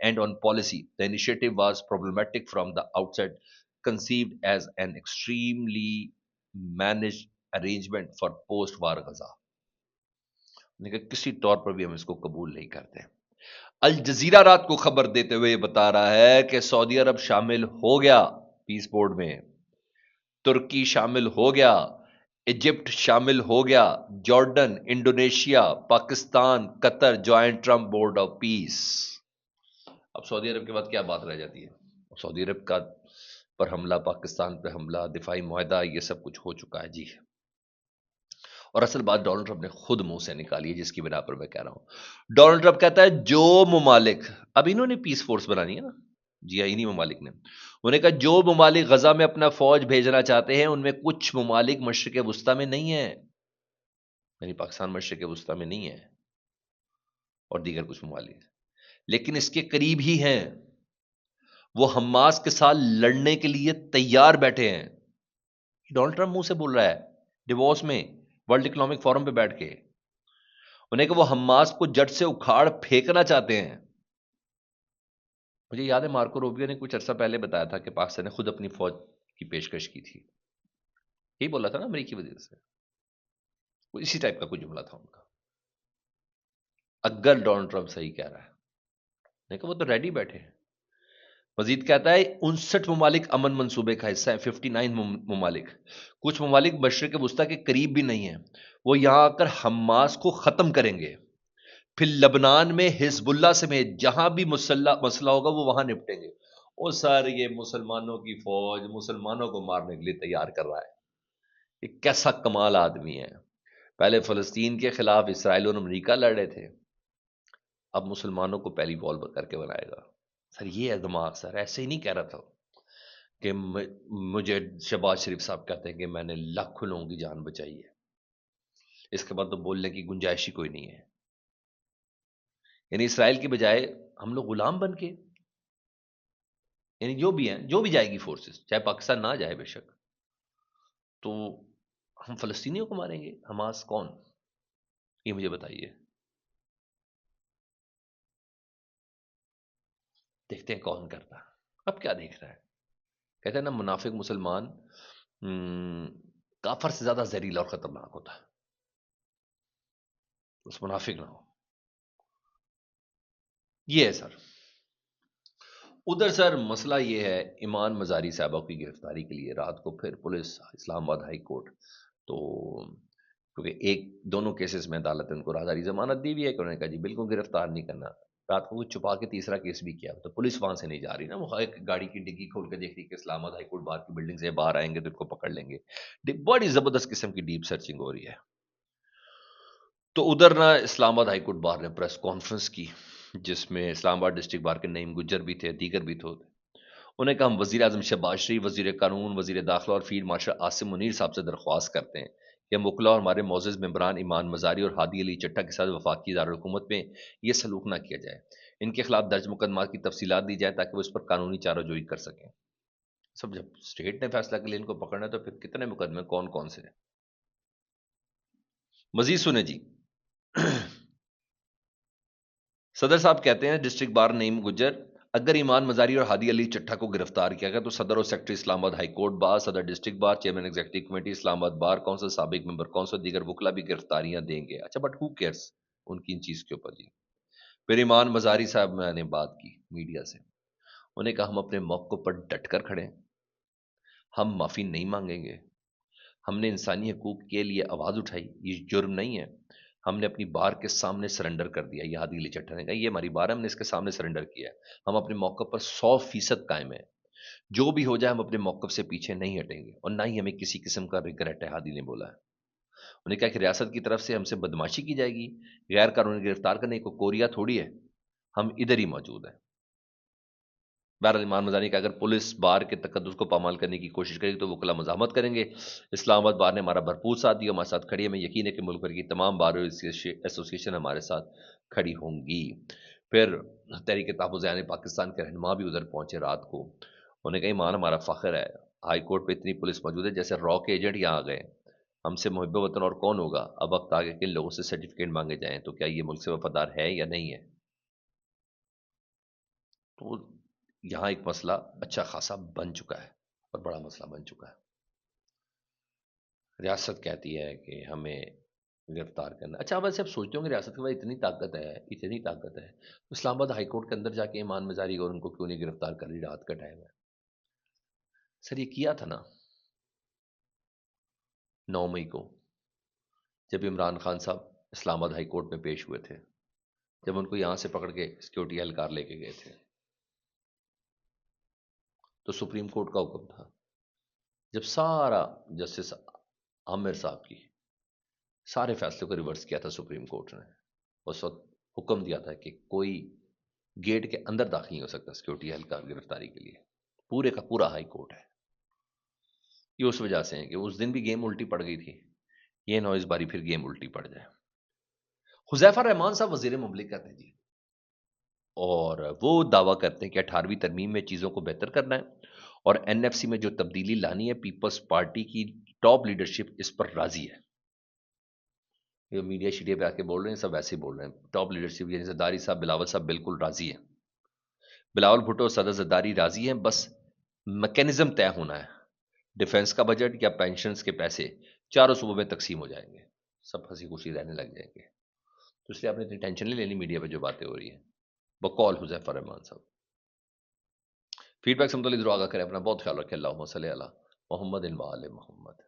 and on policy. The initiative was problematic from the outset, conceived as an extremely managed arrangement for post war Gaza, لیکن کسی طور پر بھی ہم اس کو قبول نہیں کرتے۔ الجزیرہ رات کو خبر دیتے ہوئے بتا رہا ہے کہ سعودی عرب شامل ہو گیا پیس بورڈ میں، ترکی شامل ہو گیا، ایجپٹ شامل ہو گیا، Jordan, Indonesia, Pakistan, Qatar joint Trump board of peace. اب سعودی عرب کے بعد کیا بات رہ جاتی ہے؟ سعودی عرب کا پر حملہ، پاکستان پہ حملہ، دفاعی معاہدہ، یہ سب کچھ ہو چکا ہے جی۔ اور اصل بات ڈونلڈ ٹرمپ نے خود منہ سے نکالی ہے، جس کی بنا پر میں کہہ رہا ہوں۔ ڈونلڈ ٹرمپ کہتا ہے جو ممالک، اب انہوں نے پیس فورس بنانی ہے نا، جی انہی ممالک نے، انہوں نے کہا جو ممالک غزہ میں اپنا فوج بھیجنا چاہتے ہیں ان میں کچھ ممالک مشرق وسطی میں نہیں ہیں، یعنی پاکستان مشرق وسطی میں نہیں ہے اور دیگر کچھ ممالک، لیکن اس کے قریب ہی ہیں، وہ حماس کے ساتھ لڑنے کے لیے تیار بیٹھے ہیں۔ ڈونلڈ ٹرمپ منہ سے بول رہا ہے ڈیووس میں، ورلڈ اکنامک فورم پہ بیٹھ کے، انہیں کہ وہ حماس کو جڑ سے اکھاڑ پھینکنا چاہتے ہیں۔ مجھے یاد ہے مارکو روبیو نے کچھ عرصہ پہلے بتایا تھا کہ پاکستان نے خود اپنی فوج کی پیشکش کی تھی، یہی بولا تھا نا امریکی وزیر سے، اسی ٹائپ کا کوئی جملہ تھا ان کا۔ اگر ڈونلڈ ٹرمپ صحیح کہہ رہا ہے، لیکن وہ تو ریڈی بیٹھے ہیں۔ مزید کہتا ہے 59 ممالک امن منصوبے کا حصہ ہے، 59 ممالک، کچھ ممالک مشرق وسطی کے قریب بھی نہیں ہیں، وہ یہاں آ کر حماس کو ختم کریں گے، پھر لبنان میں حزب اللہ سمیت جہاں بھی مسئلہ ہوگا وہ وہاں نپٹیں گے۔ وہ سر یہ مسلمانوں کی فوج مسلمانوں کو مارنے کے لیے تیار کر رہا ہے، یہ کیسا کمال آدمی ہے۔ پہلے فلسطین کے خلاف اسرائیل اور امریکہ لڑ رہے تھے، اب مسلمانوں کو پہلی بال کر کے بنائے گا۔ سر یہ ہے دماغ، سر ایسے ہی نہیں کہہ رہا تھا کہ مجھے شہباز شریف صاحب کہتے ہیں کہ میں نے لاکھوں لوگوں کی جان بچائی ہے، اس کے بعد تو بولنے کی گنجائش ہی کوئی نہیں ہے۔ یعنی اسرائیل کی بجائے ہم لوگ غلام بن کے، یعنی جو بھی ہیں، جو بھی جائے گی فورسز، چاہے پاکستان نہ جائے بے شک، تو ہم فلسطینیوں کو ماریں گے۔ حماس کون؟ یہ مجھے بتائیے، دیکھتے ہیں کون کرتا۔ اب کیا دیکھ رہا ہے؟ کہتے ہیں نا منافق مسلمان کافر سے زیادہ زہریلا اور خطرناک ہوتا ہے، اس منافق نہ ہو۔ یہ ہے سر۔ ادھر سر مسئلہ یہ ہے، ایمان مزاری صاحبہ کی گرفتاری کے لیے رات کو پھر پولیس اسلام آباد ہائی کورٹ، تو کیونکہ دونوں کیسز میں عدالت نے ان کو رازداری ضمانت دی ہوئی ہے کہ انہوں نے کہا جی بالکل گرفتار نہیں کرنا، رات کو وہ چھپا کے تیسرا کیس بھی کیا، تو پولیس وہاں سے نہیں جا رہی نا، وہ ایک گاڑی کی ڈگی کھول کے دیکھ رہی کہ اسلام آباد ہائی کورٹ باہر کی بلڈنگ سے باہر آئیں گے تو ان کو پکڑ لیں گے، بڑی زبردست قسم کی ڈیپ سرچنگ ہو رہی ہے۔ تو ادھر نا اسلام آباد ہائی کورٹ بار نے پریس کانفرنس کی، جس میں اسلام آباد ڈسٹرکٹ بار کے نعیم گجر بھی تھے، دیگر بھی تھے۔ انہیں کہا ہم وزیر اعظم شہباز شریف، وزیر قانون، وزیر داخلہ اور فیلڈ مارشل عاصم منیر صاحب سے درخواست کرتے ہیں کہ ہم وکلا اور ہمارے معزز ممبران ایمان مزاری اور ہادی علی چٹھا کے ساتھ وفاقی دارالحکومت میں یہ سلوک نہ کیا جائے، ان کے خلاف درج مقدمات کی تفصیلات دی جائیں تاکہ وہ اس پر قانونی چارہ جوئی کر سکیں۔ سب جب اسٹیٹ نے فیصلہ کے لیے ان کو پکڑنا ہے تو پھر کتنے مقدمے کون کون سے ہیں؟ مزید سنیں جی۔ صدر صاحب کہتے ہیں ڈسٹرکٹ بار نعیم گجر، اگر ایمان مزاری اور ہادی علی چٹھا کو گرفتار کیا گیا تو صدر اور سیکرٹری اسلام آباد ہائی کورٹ بار، صدر district bar, chairman executive committee Islamabad bar council, سابق ممبر کونسل، دیگر وکلا بھی گرفتاریاں دیں گے۔ اچھا بٹ ہو کیئرس ان کی ان چیز کے اوپر جی۔ پھر ایمان مزاری صاحب میں نے بات کی میڈیا سے، انہیں کہا ہم اپنے موقع پر ڈٹ کر کھڑے ہیں، ہم معافی نہیں مانگیں گے، ہم نے انسانی حقوق کے لیے آواز اٹھائی، یہ جرم نہیں ہے، ہم نے اپنی بار کے سامنے سرنڈر کر دیا۔ یہ ہادی علی چٹھا نے کہا یہ ہماری بار ہے، ہم نے اس کے سامنے سرنڈر کیا ہے، ہم اپنے موقع پر 100% قائم ہیں، جو بھی ہو جائے ہم اپنے موقف سے پیچھے نہیں ہٹیں گے اور نہ ہی ہمیں کسی قسم کا ریگریٹ ہے، ہادی نے بولا ہے۔ انہوں نے کہا کہ ریاست کی طرف سے ہم سے بدماشی کی جائے گی، غیر قانونی گرفتار کرنے کو کوریا تھوڑی ہے، ہم ادھر ہی موجود ہیں۔ بہرحال ایمان مزاری کہ اگر پولیس بار کے تقدس کو پامال کرنے کی کوشش کرے گی تو وکلا مزاحمت کریں گے۔ اسلام آباد بار نے ہمارا بھرپور ساتھ دیا، ہمارے ساتھ کھڑی ہے، ہمیں یقین ہے کہ ملک بھر کی تمام بار ایسوسی ایشن ہمارے ساتھ کھڑی ہوں گی۔ پھر تحریک تحفظ عیان پاکستان کے رہنما بھی ادھر پہنچے رات کو، انہوں نے کہا ایمان ہمارا فخر ہے، ہائی کورٹ پہ اتنی پولیس موجود ہے جیسے را کے ایجنٹ یہاں آ گئے، ہم سے محب وطن اور کون ہوگا، اب وقت آگے کن لوگوں سے سرٹیفکیٹ مانگے جائیں تو کیا یہ ملک سے وفادار ہے یا نہیں ہے۔ تو یہاں ایک مسئلہ اچھا خاصا بن چکا ہے اور بڑا مسئلہ بن چکا ہے۔ ریاست کہتی ہے کہ ہمیں گرفتار کرنا. اچھا ویسے آپ سوچتے ہوں کہ ریاست کے پاس اتنی طاقت ہے، اتنی طاقت ہے، اسلام آباد ہائی کورٹ کے اندر جا کے ایمان مزاری اور ان کو کیوں نہیں گرفتار کر لی؟ رات کا ٹائم ہے. سر یہ کیا تھا نا 9 مئی کو، جب عمران خان صاحب اسلام آباد ہائی کورٹ میں پیش ہوئے تھے، جب ان کو یہاں سے پکڑ کے سیکورٹی اہلکار لے کے گئے تھے، تو سپریم کورٹ کا حکم تھا. جب سارا جسٹس عامر صاحب کی سارے فیصلوں کو ریورس کیا تھا سپریم کورٹ نے، اس وقت حکم دیا تھا کہ کوئی گیٹ کے اندر داخل نہیں ہو سکتا سیکورٹی اہلکار گرفتاری کے لیے. پورے کا پورا ہائی کورٹ ہے. یہ اس وجہ سے ہے کہ اس دن بھی گیم الٹی پڑ گئی تھی، یہ نہ اس باری پھر گیم الٹی پڑ جائے. حذیفہ رحمان صاحب وزیر مملکت ہیں جی، اور وہ دعویٰ کرتے ہیں کہ 18ویں ترمیم میں چیزوں کو بہتر کرنا ہے اور این ایف سی میں جو تبدیلی لانی ہے، پیپلز پارٹی کی ٹاپ لیڈرشپ اس پر راضی ہے. یہ میڈیا شیڈیا پہ آ کے بول رہے ہیں سب ایسے ہی بول رہے ہیں. ٹاپ لیڈرشپ یعنی زرداری صاحب، بلاول صاحب بالکل راضی ہیں. بلاول بھٹو صدر زرداری راضی ہیں، بس میکینزم طے ہونا ہے. ڈیفنس کا بجٹ یا پینشنز کے پیسے چاروں صوبوں میں تقسیم ہو جائیں گے، سب ہنسی خوشی رہنے لگ جائیں گے. تو اس لیے آپ نے اتنی ٹینشن نہیں لینی میڈیا پہ جو باتیں ہو رہی ہیں. بقول حذیفہ رحمان صاحب. فیڈ بیک سے متعلق ضرور آگاہ کریں. اپنا بہت خیال رکھیں. اللہم صلی علی محمد و آل محمد.